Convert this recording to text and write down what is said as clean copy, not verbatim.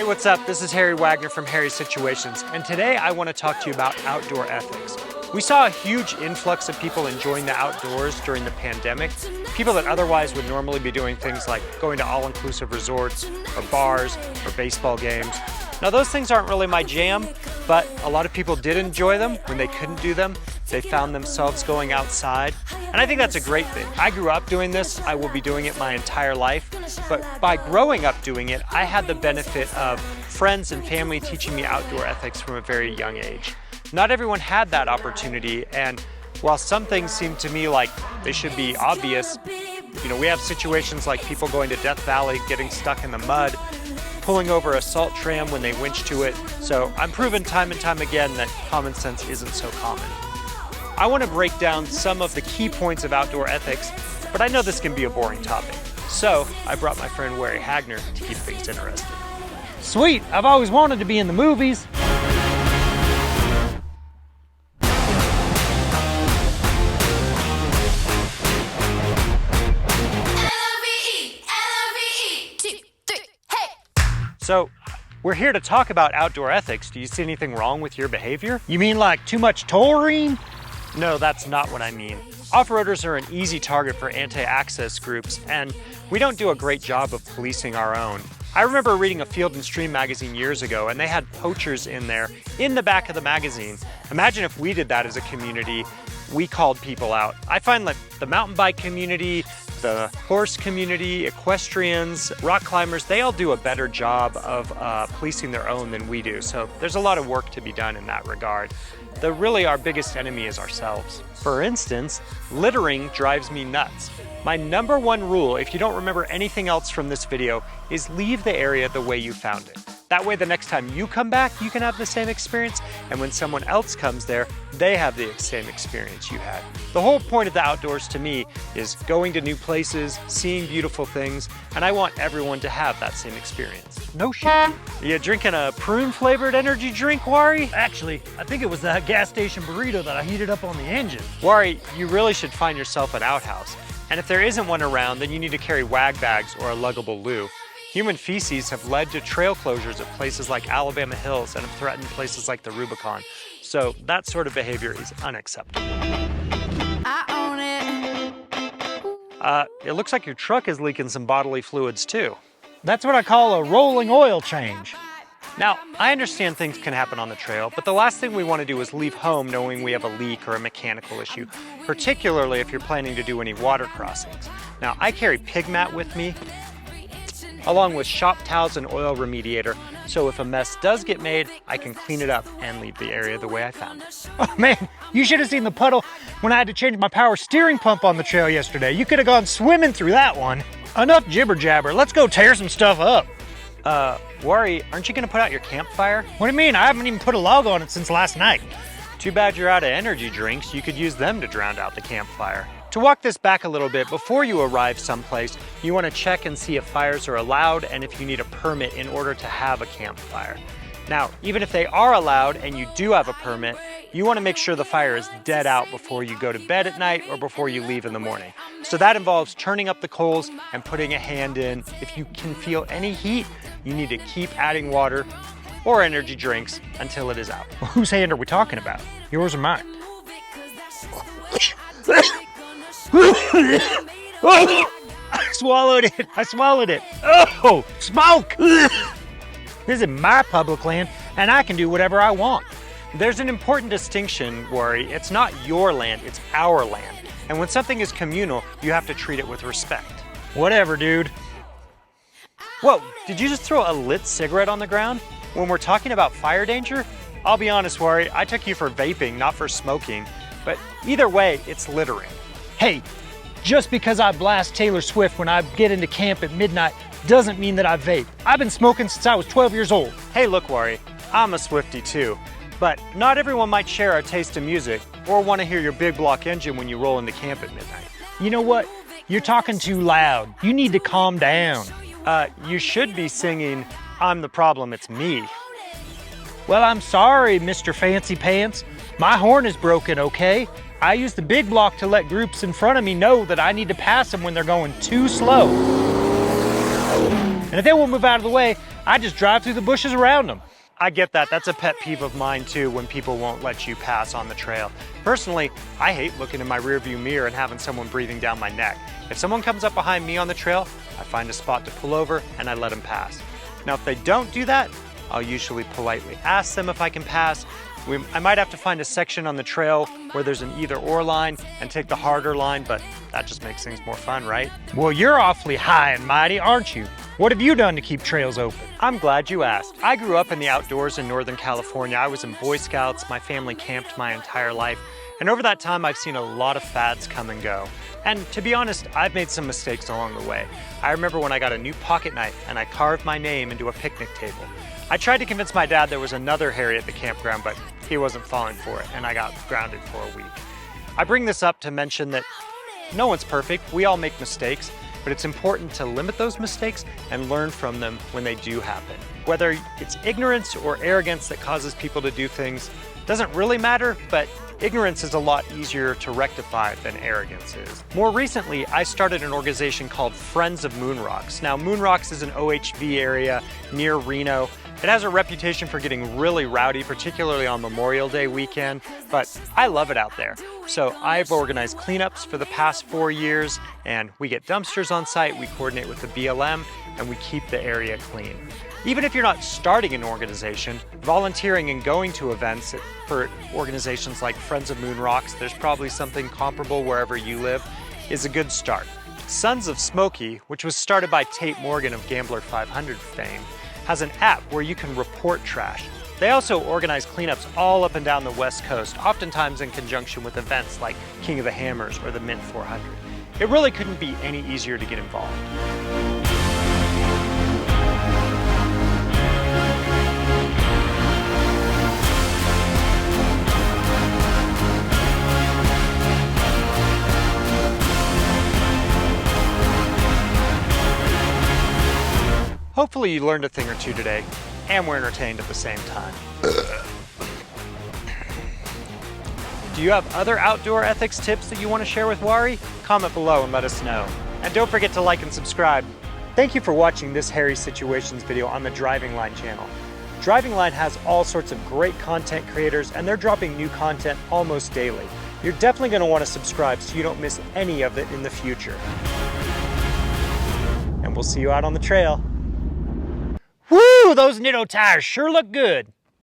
Hey, what's up? This is Warry Hagner from Harry's Situations, and today I want to talk to you about outdoor ethics. We saw a huge influx of people enjoying the outdoors during the pandemic, people that otherwise would normally be doing things like going to all-inclusive resorts, or bars, or baseball games. Now those things aren't really my jam, but a lot of people did enjoy them. When they couldn't do them, they found themselves going outside. And I think that's a great thing. I grew up doing this, I will be doing it my entire life, but by growing up doing it, I had the benefit of friends and family teaching me outdoor ethics from a very young age. Not everyone had that opportunity, and while some things seem to me like they should be obvious, you know, we have situations like people going to Death Valley, getting stuck in the mud, pulling over a salt tram when they winch to it. So I'm proven time and time again that common sense isn't so common. I want to break down some of the key points of outdoor ethics, but I know this can be a boring topic. So I brought my friend Warry Hagner to keep things interesting. Sweet, I've always wanted to be in the movies. So, we're here to talk about outdoor ethics. Do you see anything wrong with your behavior? You mean like too much taurine? No, that's not what I mean. Off-roaders are an easy target for anti-access groups, and we don't do a great job of policing our own. I remember reading a Field and Stream magazine years ago, and they had poachers in there, in the back of the magazine. Imagine if we did that as a community. We called people out. I find that the mountain bike community, the horse community, equestrians, rock climbers, they all do a better job of policing their own than we do. So there's a lot of work to be done in that regard. Really our biggest enemy is ourselves. For instance, littering drives me nuts. My number one rule, if you don't remember anything else from this video, is leave the area the way you found it. That way the next time you come back, you can have the same experience, and when someone else comes there, they have the same experience you had. The whole point of the outdoors to me is going to new places, seeing beautiful things, and I want everyone to have that same experience. No shit. You drinking a prune-flavored energy drink, Warry? Actually, I think it was that gas station burrito that I heated up on the engine. Warry, you really should find yourself an outhouse. And if there isn't one around, then you need to carry wag bags or a luggable loo. Human feces have led to trail closures at places like Alabama Hills and have threatened places like the Rubicon. So that sort of behavior is unacceptable. I own it. It looks like your truck is leaking some bodily fluids too. That's what I call a rolling oil change. Now, I understand things can happen on the trail, but the last thing we want to do is leave home knowing we have a leak or a mechanical issue, particularly if you're planning to do any water crossings. Now, I carry pig mat with me, along with shop towels and oil remediator, so if a mess does get made, I can clean it up and leave the area the way I found it. Oh man, you should have seen the puddle when I had to change my power steering pump on the trail yesterday. You could have gone swimming through that one. Enough jibber jabber, let's go tear some stuff up. Warry, aren't you gonna put out your campfire? What do you mean? I haven't even put a log on it since last night. Too bad you're out of energy drinks. You could use them to drown out the campfire. To walk this back a little bit, before you arrive someplace, you want to check and see if fires are allowed and if you need a permit in order to have a campfire. Now, even if they are allowed and you do have a permit, you want to make sure the fire is dead out before you go to bed at night or before you leave in the morning. So that involves turning up the coals and putting a hand in. If you can feel any heat, you need to keep adding water or energy drinks until it is out. Well, whose hand are we talking about? Yours or mine? I swallowed it. Oh, smoke! This is my public land, and I can do whatever I want. There's an important distinction, Warry. It's not your land, it's our land. And when something is communal, you have to treat it with respect. Whatever, dude. Whoa, did you just throw a lit cigarette on the ground? When we're talking about fire danger, I'll be honest, Warry, I took you for vaping, not for smoking. But either way, it's littering. Hey, just because I blast Taylor Swift when I get into camp at midnight doesn't mean that I vape. I've been smoking since I was 12 years old. Hey, look, Warry, I'm a Swiftie too. But not everyone might share our taste in music or want to hear your big block engine when you roll into camp at midnight. You know what? You're talking too loud. You need to calm down. You should be singing, "I'm the problem, it's me." Well, I'm sorry, Mr. Fancy Pants. My horn is broken, okay? I use the big block to let groups in front of me know that I need to pass them when they're going too slow. And if they won't move out of the way, I just drive through the bushes around them. I get that. That's a pet peeve of mine too, when people won't let you pass on the trail. Personally, I hate looking in my rearview mirror and having someone breathing down my neck. If someone comes up behind me on the trail, I find a spot to pull over and I let them pass. Now, if they don't do that, I'll usually politely ask them if I can pass. I might have to find a section on the trail where there's an either or line and take the harder line, but that just makes things more fun, right? Well, you're awfully high and mighty, aren't you? What have you done to keep trails open? I'm glad you asked. I grew up in the outdoors in Northern California. I was in Boy Scouts. My family camped my entire life. And over that time, I've seen a lot of fads come and go. And to be honest, I've made some mistakes along the way. I remember when I got a new pocket knife and I carved my name into a picnic table. I tried to convince my dad there was another Harry at the campground, but he wasn't falling for it, and I got grounded for a week. I bring this up to mention that no one's perfect. We all make mistakes, but it's important to limit those mistakes and learn from them when they do happen. Whether it's ignorance or arrogance that causes people to do things doesn't really matter, but ignorance is a lot easier to rectify than arrogance is. More recently, I started an organization called Friends of Moon Rocks. Now, Moon Rocks is an OHV area near Reno. It has a reputation for getting really rowdy, particularly on Memorial Day weekend, but I love it out there. So I've organized cleanups for the past 4 years, and we get dumpsters on site, we coordinate with the BLM, and we keep the area clean. Even if you're not starting an organization, volunteering and going to events for organizations like Friends of Moon Rocks, there's probably something comparable wherever you live, is a good start. Sons of Smokey, which was started by Tate Morgan of Gambler 500 fame, has an app where you can report trash. They also organize cleanups all up and down the West Coast, oftentimes in conjunction with events like King of the Hammers or the Mint 400. It really couldn't be any easier to get involved. Hopefully you learned a thing or two today, and were entertained at the same time. Do you have other outdoor ethics tips that you want to share with Warry? Comment below and let us know. And don't forget to like and subscribe. Thank you for watching this Harry Situations video on the Driving Line channel. Driving Line has all sorts of great content creators, and they're dropping new content almost daily. You're definitely going to want to subscribe so you don't miss any of it in the future. And we'll see you out on the trail. Woo, those Nitto tires sure look good.